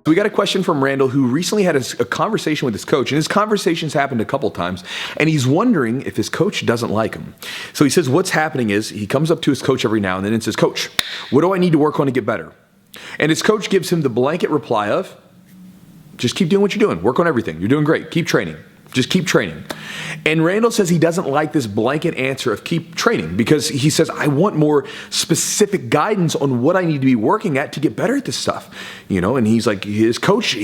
We got a question from Randall, who recently had a conversation with his coach, and his conversations happened a couple times, and he's wondering if his coach doesn't like him. So he says what's happening is he comes up to his coach every now and then and says, "Coach, what do I need to work on to get better?" And his coach gives him the blanket reply of, "Just keep doing what you're doing. Work on everything. You're doing great. Keep training. Just keep training." And Randall says he doesn't like this blanket answer of keep training, because he says, I want more specific guidance on what I need to be working at to get better at this stuff. And he's like, his coach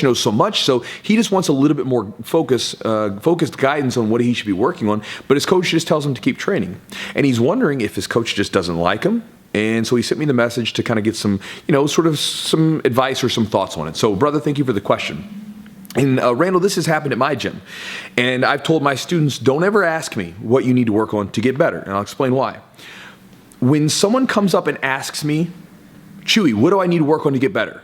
knows so much, so he just wants a little bit more focused guidance on what he should be working on, but his coach just tells him to keep training. And he's wondering if his coach just doesn't like him. And so he sent me the message to kind of get some, sort of some advice or some thoughts on it. So brother, thank you for the question. And Randall, this has happened at my gym. And I've told my students, don't ever ask me what you need to work on to get better. And I'll explain why. When someone comes up and asks me, Chewy, what do I need to work on to get better?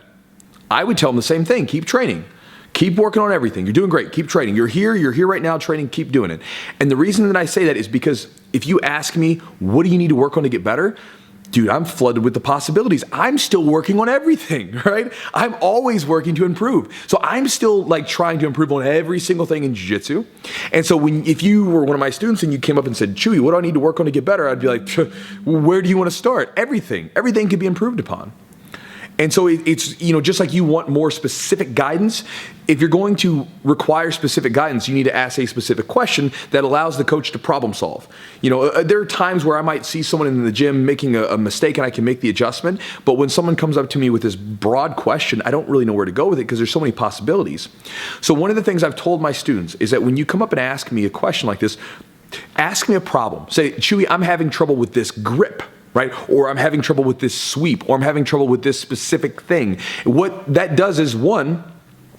I would tell them the same thing. Keep training. Keep working on everything. You're doing great. Keep training. You're here right now training. Keep doing it. And the reason that I say that is because if you ask me, what do you need to work on to get better? Dude, I'm flooded with the possibilities. I'm still working on everything, right? I'm always working to improve. So I'm still trying to improve on every single thing in jiu-jitsu. And so if you were one of my students and you came up and said, Chewy, what do I need to work on to get better? I'd be like, where do you want to start? Everything can be improved upon. And so it's, just like you want more specific guidance, if you're going to require specific guidance, you need to ask a specific question that allows the coach to problem solve. There are times where I might see someone in the gym making a mistake and I can make the adjustment, but when someone comes up to me with this broad question, I don't really know where to go with it because there's so many possibilities. So one of the things I've told my students is that when you come up and ask me a question like this, ask me a problem. Say, Chewy, I'm having trouble with this grip. Right? Or I'm having trouble with this sweep, or I'm having trouble with this specific thing. What that does is, one,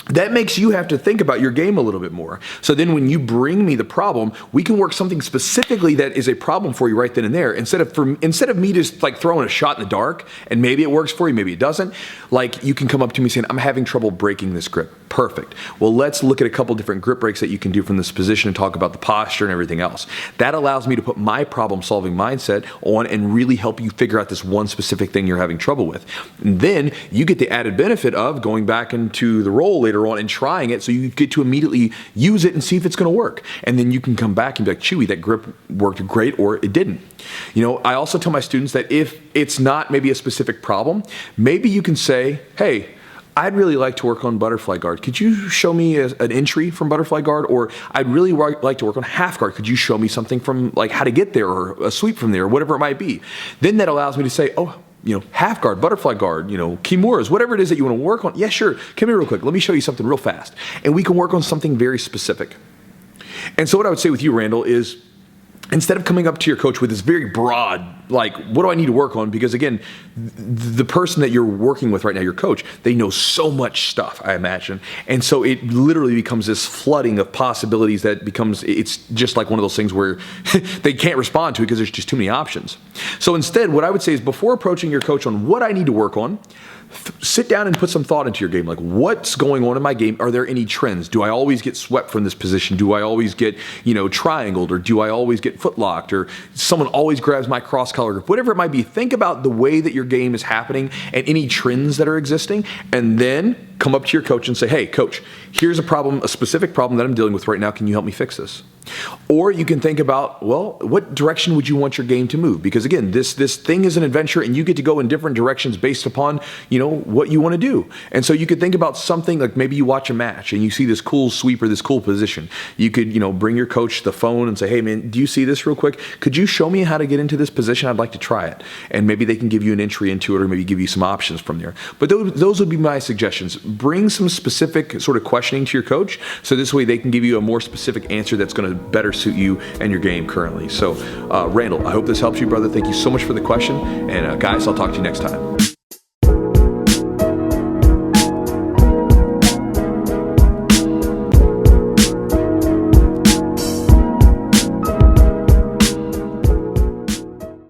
that makes you have to think about your game a little bit more. So then when you bring me the problem, we can work something specifically that is a problem for you right then and there. Instead of me just throwing a shot in the dark and maybe it works for you, maybe it doesn't, you can come up to me saying, I'm having trouble breaking this grip. Perfect. Well, let's look at a couple different grip breaks that you can do from this position and talk about the posture and everything else. That allows me to put my problem-solving mindset on and really help you figure out this one specific thing you're having trouble with. And then you get the added benefit of going back into the role later on and trying it, so you get to immediately use it and see if it's going to work. And then you can come back and be like, Chewy, that grip worked great, or it didn't. I also tell my students that if it's not maybe a specific problem, maybe you can say, hey, I'd really like to work on butterfly guard. Could you show me an entry from butterfly guard? Or I'd really like to work on half guard. Could you show me something from how to get there, or a sweep from there, or whatever it might be? Then that allows me to say, oh, half guard, butterfly guard, kimuras, whatever it is that you want to work on. Yeah, sure. Come here real quick. Let me show you something real fast. And we can work on something very specific. And so what I would say with you, Randall, is instead of coming up to your coach with this very broad, what do I need to work on? Because again, the person that you're working with right now, your coach, they know so much stuff, I imagine. And so it literally becomes this flooding of possibilities that it's just like one of those things where they can't respond to it because there's just too many options. So instead, what I would say is, before approaching your coach on what I need to work on, sit down and put some thought into your game. What's going on in my game? Are there any trends? Do I always get swept from this position? Do I always get, triangled? Or do I always get footlocked? Or someone always grabs my cross collar grip? Whatever it might be, think about the way that your game is happening and any trends that are existing, and then come up to your coach and say, hey, coach, here's a specific problem that I'm dealing with right now. Can you help me fix this? Or you can think about, well, what direction would you want your game to move? Because again, this thing is an adventure, and you get to go in different directions based upon, what you want to do. And so you could think about something like, maybe you watch a match and you see this cool sweep or this cool position. You could, bring your coach the phone and say, hey man, do you see this real quick? Could you show me how to get into this position? I'd like to try it. And maybe they can give you an entry into it, or maybe give you some options from there. But those would be my suggestions. Bring some specific sort of questioning to your coach, so this way they can give you a more specific answer that's going to better suit you and your game currently. So Randall, I hope this helps you, brother. Thank you so much for the question. And guys, I'll talk to you next time.